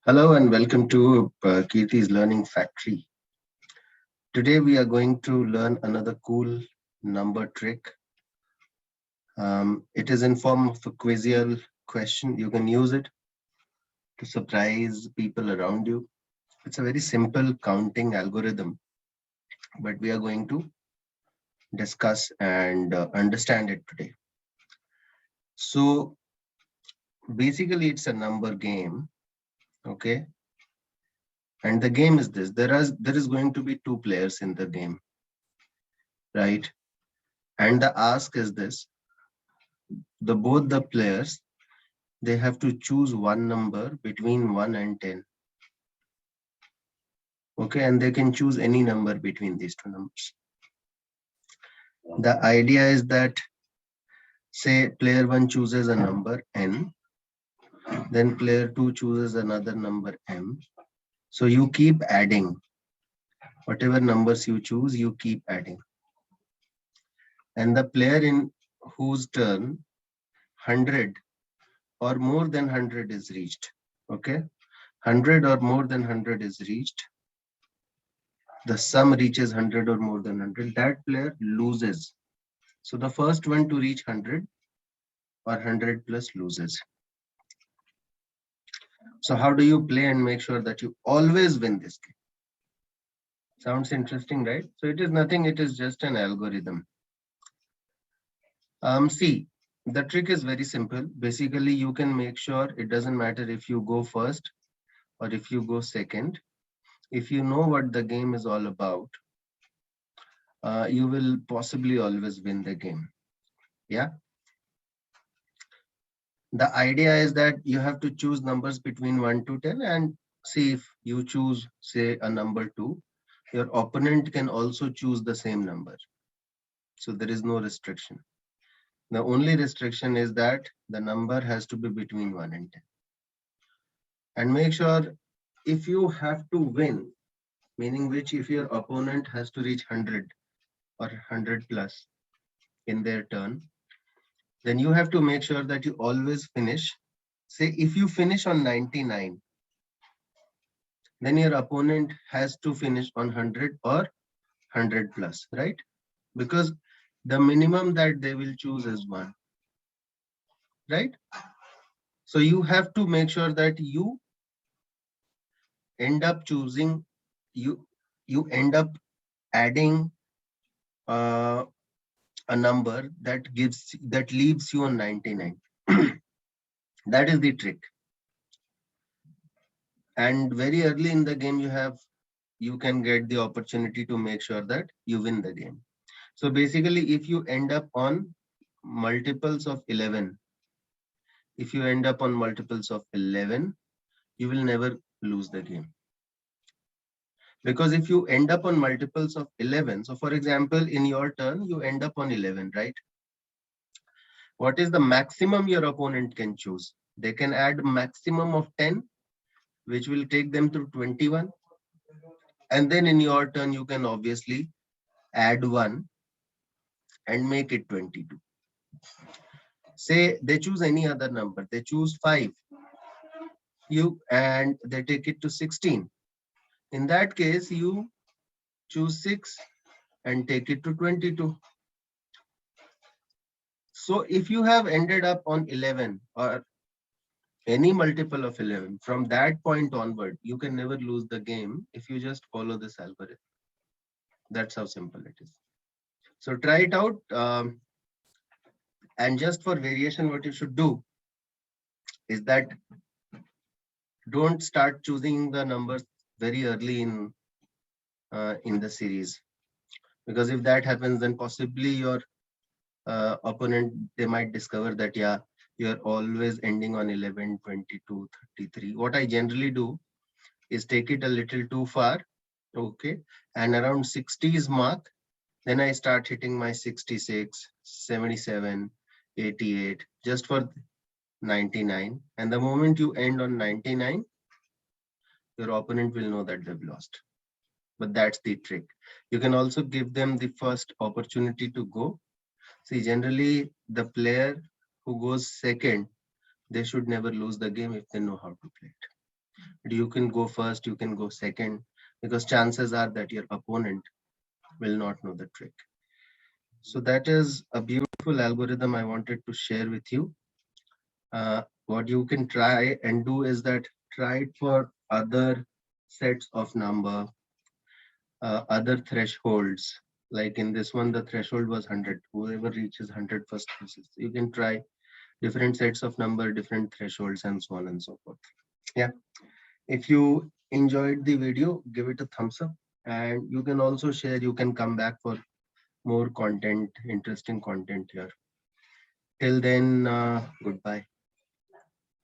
Hello and welcome to Kirti's Learning Factory. Today we are going to learn another cool number trick. It is in form of a quizzical question. You can use it to surprise people around you. It's a very simple counting algorithm, but we are going to discuss and understand it today. So basically, it's a number game, okay? And the game is this: there is going to be two players in the game, right? And the ask is this: both the players, they have to choose one number between 1 and 10. Okay, and they can choose any number between these two numbers. The idea is that, say, player 1 chooses a number n, then player 2 chooses another number m. So you keep adding. Whatever numbers you choose, you keep adding. And the player in whose turn 100 or more than 100 is reached, okay, 100 or more than 100 is reached, the sum reaches 100 or more than 100, that player loses. So the first one to reach 100 or 100 plus loses. So how do you play and make sure that you always win this game? Sounds interesting, right? So it is nothing, it is just an algorithm. See, the trick is very simple. Basically, you can make sure it doesn't matter if you go first or if you go second. If you know what the game is all about, you will possibly always win the game. Yeah. The idea is that you have to choose numbers between 1 to 10 and see if you choose, say, a number 2, your opponent can also choose the same number. So there is no restriction. The only restriction is that the number has to be between 1 and 10. And make sure if you have to win, meaning which if your opponent has to reach 100 or 100 plus in their turn, then you have to make sure that you always finish. Say if you finish on 99, then your opponent has to finish on 100 or 100 plus, right? Because the minimum that they will choose is 1, right? So you have to make sure that you end up choosing, you you end up adding uh, a number that leaves you on 99. That is the trick. And very early in the game, you can get the opportunity to make sure that you win the game. So basically, if you end up on multiples of 11, if you end up on multiples of 11, you will never lose the game. Because if you end up on multiples of 11, so for example, in your turn, you end up on 11, right? What is the maximum your opponent can choose? They can add maximum of 10, which will take them to 21. And then in your turn, you can obviously add 1 and make it 22. Say they choose any other number, they choose 5, and they take it to 16. In that case, you choose 6 and take it to 22. So if you have ended up on 11 or any multiple of 11, from that point onward, you can never lose the game if you just follow this algorithm. That's how simple it is. So try it out. And just for variation, what you should do is that don't start choosing the numbers very early in the series, because if that happens, then possibly your opponent, they might discover that, yeah, you're always ending on 11, 22, 33. What I generally do is take it a little too far, okay, and around 60s mark, then I start hitting my 66, 77, 88, just for 99. And the moment you end on 99, your opponent will know that they've lost. But that's the trick. You can also give them the first opportunity to go. See, generally, the player who goes second, they should never lose the game if they know how to play it. You can go first, you can go second, because chances are that your opponent will not know the trick. So that is a beautiful algorithm I wanted to share with you. What you can try and do is that try it for other sets of number, other thresholds. Like in this one, the threshold was 100. Whoever reaches 100 first loses. You can try different sets of number, different thresholds, and so on and so forth. Yeah. If you enjoyed the video, give it a thumbs up. And you can also share, you can come back for more content, interesting content here. Till then, goodbye.